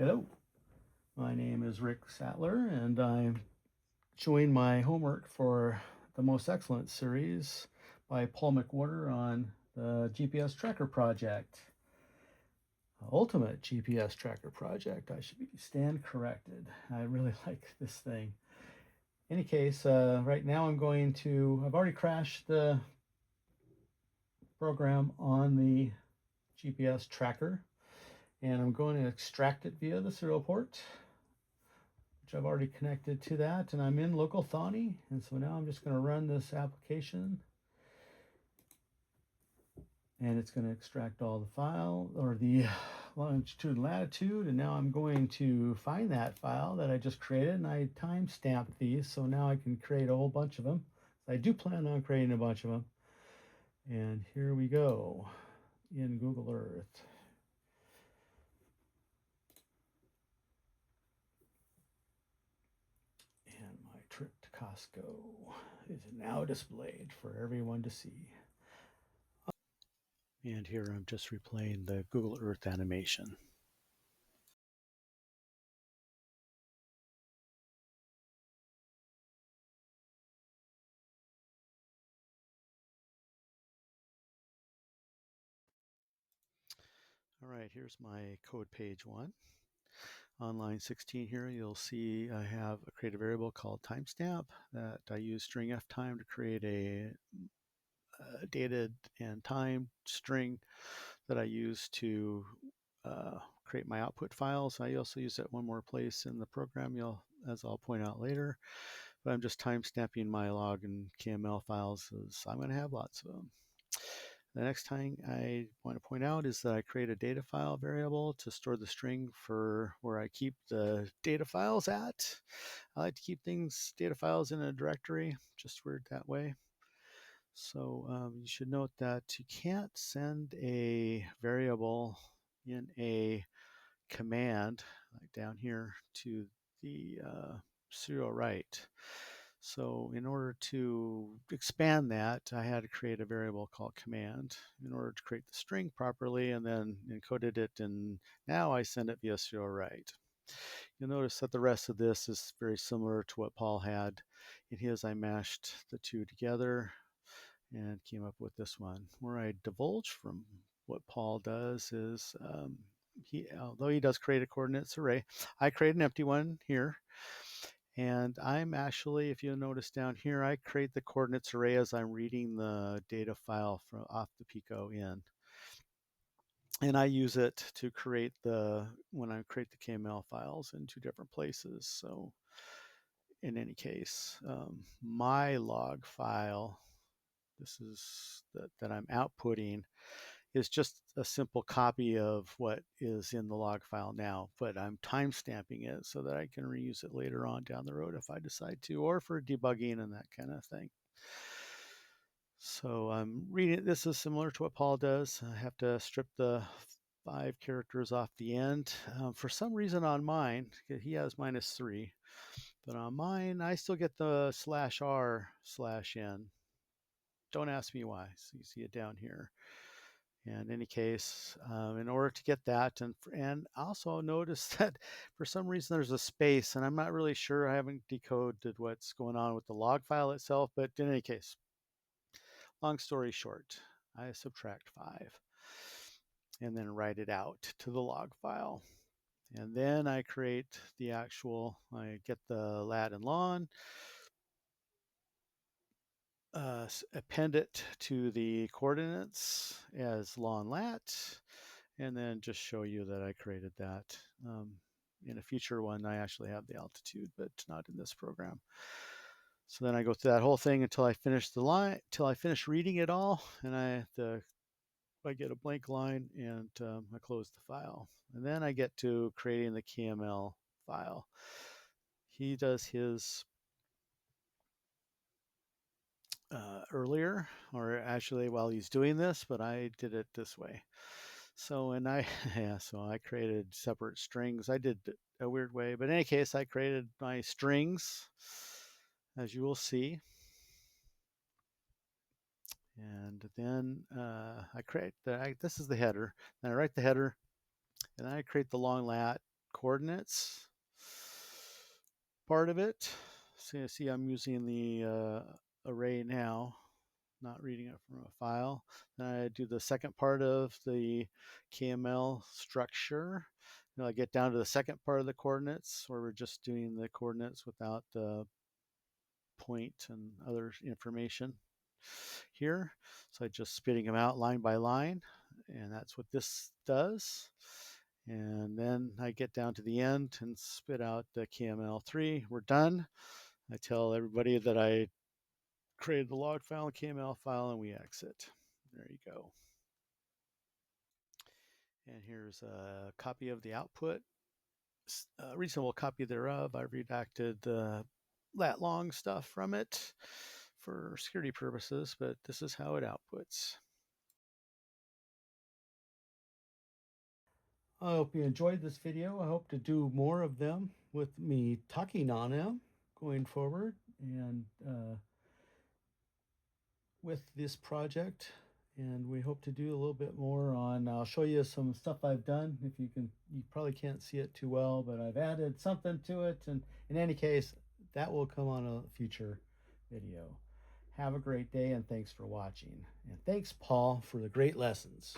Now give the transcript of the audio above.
Hello, my name is Rick Sattler, and I'm showing my homework for the Most Excellent series by Paul McWhorter on the GPS Tracker Project. Ultimate GPS Tracker Project. I should stand corrected. I really like this thing. Any case, right now I've already crashed the program on the GPS tracker, and I'm going to extract it via the serial port, which I've already connected to that, and I'm in local Thani, and so now I'm just going to run this application, and it's going to extract all the file or the longitude and latitude, and now I'm going to find that file that I just created, and I time stamped these, so now I can create a whole bunch of them. I do plan on creating a bunch of them, and here we go in Google Earth. And my trip to Costco is now displayed for everyone to see. And here I'm just replaying the Google Earth animation. All right, here's my code page 1. On line 16 here, you'll see I have a create a variable called timestamp that I use string f time to create a dated and time string that I use to create my output files. I also use it one more place in the program, as I'll point out later. But I'm just time stamping my log and KML files, as I'm going to have lots of them. The next thing I want to point out is that I create a data file variable to store the string for where I keep the data files at. I like to keep data files in a directory, just word that way. So you should note that you can't send a variable in a command, like down here, to the serial write. So in order to expand that, I had to create a variable called command in order to create the string properly, and then encoded it, and now I send it via serial write. You'll notice that the rest of this is very similar to what Paul had in his. I mashed the two together and came up with this one. Where I divulge from what Paul does is although he does create a coordinates array, I create an empty one here. And I'm actually, if you notice down here, I create the coordinates array as I'm reading the data file from off the Pico in. And I use it to create when I create the KML files in two different places. So in any case, my log file, this is that I'm outputting, is just a simple copy of what is in the log file now, but I'm time stamping it so that I can reuse it later on down the road if I decide to, or for debugging and that kind of thing. So I'm reading, this is similar to what Paul does. I have to strip the 5 characters off the end. For some reason on mine, he has -3, but on mine, I still get the /r/n. Don't ask me why. So you see it down here. And in any case, in order to get that, and also notice that for some reason there's a space, and I'm not really sure. I haven't decoded what's going on with the log file itself, but in any case, long story short, I subtract 5 and then write it out to the log file. And then I create I get the lat and lon, append it to the coordinates as lon lat, and then just show you that I created that. In a future one, I actually have the altitude, but not in this program. So then I go through that whole thing until I finish the line, till I finish reading it all, and I get a blank line, and I close the file. And then I get to creating the KML file. He does his earlier, or actually while he's doing this, but I did it this way. So so I created separate strings. I did a weird way, but in any case, I created my strings, as you will see. And then I create this is the header. Then I write the header, and then I create the long lat coordinates part of it. So you see I'm using the array now, not reading it from a file. Then I do the second part of the KML structure. I get down to the second part of the coordinates where we're just doing the coordinates without the point and other information here. So I just spitting them out line by line, and that's what this does. And then I get down to the end and spit out the KML3. We're done. I tell everybody that I created the log file and KML file, and we exit. There you go. And here's a copy of the output, a reasonable copy thereof. I redacted the lat long stuff from it for security purposes, but this is how it outputs. I hope you enjoyed this video. I hope to do more of them with me talking on them going forward and with this project. And we hope to do a little bit more on, I'll show you some stuff I've done. If you can, you probably can't see it too well, but I've added something to it. And in any case, that will come on a future video. Have a great day and thanks for watching. And thanks, Paul, for the great lessons.